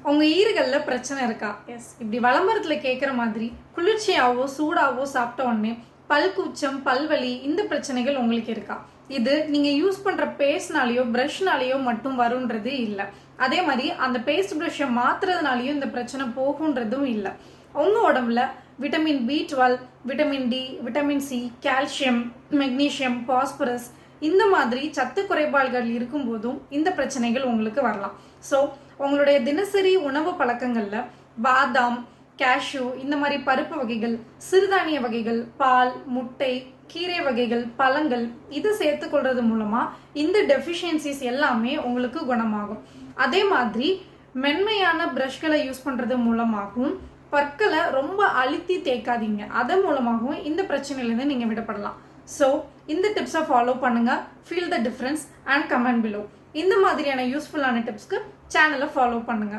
உங்க ஈறுகள்ல பிரச்சனை இருக்கா? எஸ், இப்படி விளம்பரத்துல கேட்குற மாதிரி குளிர்ச்சியாவோ சூடாவோ சாப்பிட்ட உடனே பல் கூச்சம், பல்வலி, இந்த பிரச்சனைகள் உங்களுக்கு இருக்கா? இது நீங்க யூஸ் பண்ற பேஸ்ட்னாலேயோ பிரஷ்னாலேயோ மட்டும் வரும்ன்றது இல்லை. அதே மாதிரி அந்த பேஸ்ட் பிரஷ்ஷை மாத்துறதுனாலயும் இந்த பிரச்சனை போகுன்றதும் இல்லை. உங்க உடம்புல vitamin B12, vitamin D, vitamin C, calcium, magnesium, phosphorus இந்த மாதிரி சத்து குறைபாடுகள் இருக்கும் போதும் இந்த பிரச்சனைகள் உங்களுக்கு வரலாம். ஸோ உங்களுடைய தினசரி உணவு பழக்கங்கள்ல பாதாம், கேஷ்யூ, இந்த மாதிரி பருப்பு வகைகள், சிறுதானிய வகைகள், பால், முட்டை, கீரை வகைகள், பழங்கள் இதை சேர்த்துக்கொள்றது மூலமா இந்த டெஃபிஷியன்சிஸ் எல்லாமே உங்களுக்கு குணமாகும். அதே மாதிரி மென்மையான பிரஷ்களை யூஸ் பண்றது மூலமாகவும் பற்களை ரொம்ப அழுத்தி தேய்க்காதீங்க. அதன் மூலமாகவும் இந்த பிரச்சனையிலேருந்து நீங்க விடப்படலாம். ஸோ இந்த டிப்ஸை ஃபாலோ பண்ணுங்க. Feel the difference and comment below. இந்த மாதிரியான யூஸ்ஃபுல்லான டிப்ஸ்க்கு சேனலை ஃபாலோ பண்ணுங்க.